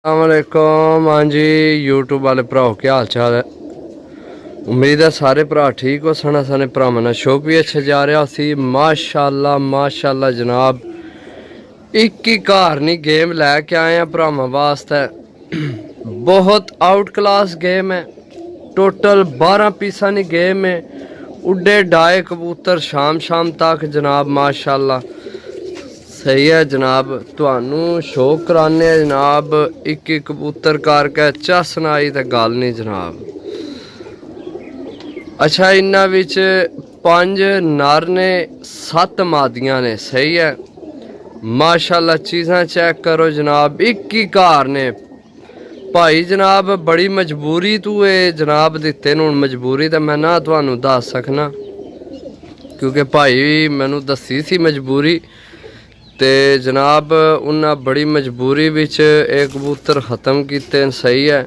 अस्सलामुअलैकुम। हाँ जी यूट्यूब वाले भराओ क्या हाल चाल है। उम्मीद है सारे भरा ठीक हो। सना सने भरावां नाल शो भी अच्छा जा रहा सी। माशाअल्लाह माशाअल्लाह जनाब एक ही घर नहीं गेम लैके आए हैं भरावां वास्ते। बहुत आउट क्लास गेम है। टोटल 12 पीसा की गेम है। उड्डे डाए कबूतर शाम तक जनाब माशाअल्लाह सही है जनाब। तुहानू शो कराने जनाब एक कबूतर करके चस नाई तो गल नहीं जनाब। अच्छा इन्हां विच 5 नर ने 7 मादियां ने सही है माशाअल्लाह। चीज़ां चेक करो जनाब एक ही घर ने भाई जनाब बड़ी मजबूरी तू ये जनाब दिते न। मजबूरी तो मैं ना तुहानू दस सकना क्योंकि भाई मैनू दसी सी मजबूरी ते जनाब उन्हें बड़ी मजबूरी विच एक कबूतर ख़त्म किते सही है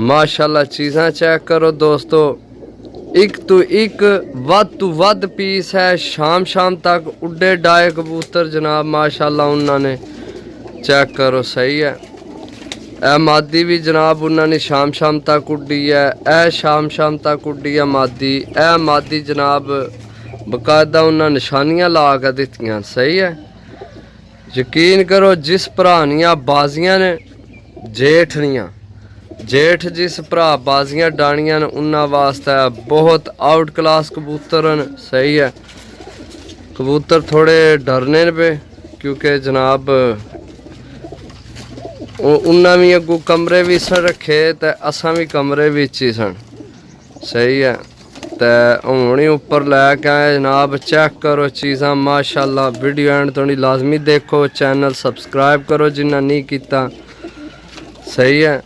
माशाअल्लाह। चीज़ां चेक करो दोस्तों एक तो एक वध पीस है। शाम तक उड्डे डाए कबूतर जनाब माशाअल्लाह उन्होंने चेक करो सही है। ए मादी भी जनाब उन्होंने शाम तक उड्डी है। ए शाम तक उड्डी है मादी। ए मादी जनाब बकायदा उन्हें निशानियां ला के दित्तियां सही है। यकीन करो जिस भरानियां बाजियां ने जेठ जिस भरा बाजियां डानियां न उन्होंने वास्ते बहुत आउट क्लास कबूतर न सही है। कबूतर थोड़े डरने पे क्योंकि जनाब उन्हें भी अगू कमरे भी सन रखे तो असा भी कमरे विच ही सन सही है। तो हूँ ही उपर लैके आए जनाब चेक करो चीज़ां माशाअल्लाह। वीडियो एंड तो लाजमी देखो। चैनल सबसक्राइब करो जिन्ना नहीं किया सही है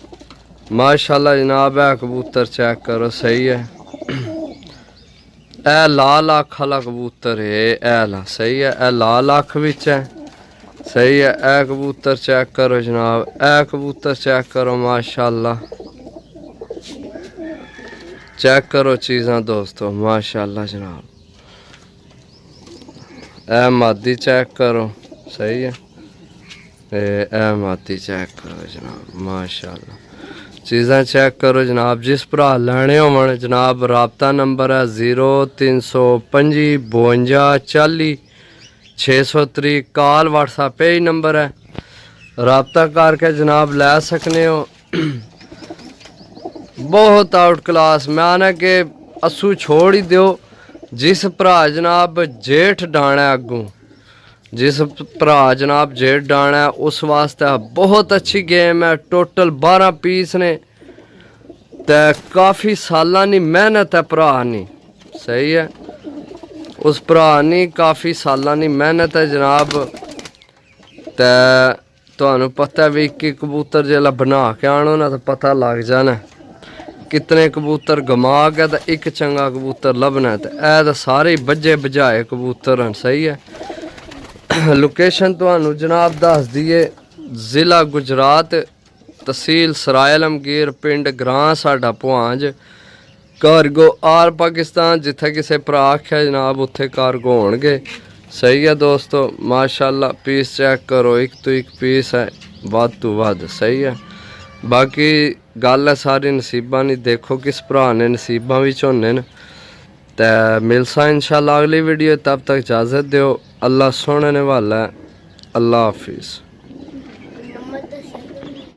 माशाअल्लाह जनाब। है कबूतर चेक करो सही है। ए लाल अख वाला कबूतर है ए ला सही है। ए लाल अख विच है सही है। ए कबूतर चेक करो जनाब। ए कबूतर चेक करो माशाअल्लाह। चेक करो चीज़ां दोस्तों माशाअल्लाह जनाब। ए मादी चेक करो सही है। ए मादी चेक करो जनाब माशाअल्लाह। चीज़ां चेक करो जनाब। जिस भरा लैने होवन जनाब राबता नंबर है 0325 52 40 603। कॉल व्हाट्सएप ही नंबर है राबता करके जनाब लै सकने हो। बहुत आउट क्लास मैं आना के असू छोड़ ही दो। जिस भरा जनाब जेठ डाना है अगू जिस भरा जनाब जेठ डाना है उस वास्ते बहुत अच्छी गेम है। टोटल 12 पीस ने ते काफ़ी सालां दी मेहनत है भरा नी सही है। उस भरा नी काफ़ी सालां दी मेहनत है जनाब। ते तुहानू पता भी कि कबूतर जिसलै बना के आनो ना तो पता लग जाना कितने कबूतर गमा गया तो एक चंगा कबूतर लभना है। तो ऐ तो सारे बजे बजाए कबूतर हैं सही है। लोकेशन तुहानू जनाब दस दिए ज़िला गुजरात तहसील सराय आलमगीर पिंड ग्रां साडा पुहांज कारगो आर पाकिस्तान। जिथे किसी भरा आख्या जनाब उत्थे कारगो होणगे सही है दोस्तों माशाअल्लाह। पीस चेक करो एक तो एक पीस है वध तो वध सही है। बाकी गल है सारी नसीबां दी। देखो किस भरा ने नसीबां विच होने न। ते मिलसा इंशाअल्लाह अगली वीडियो। तब तक इजाज़त दो। अल्लाह सोने वाला है। अल्लाह हाफिज़।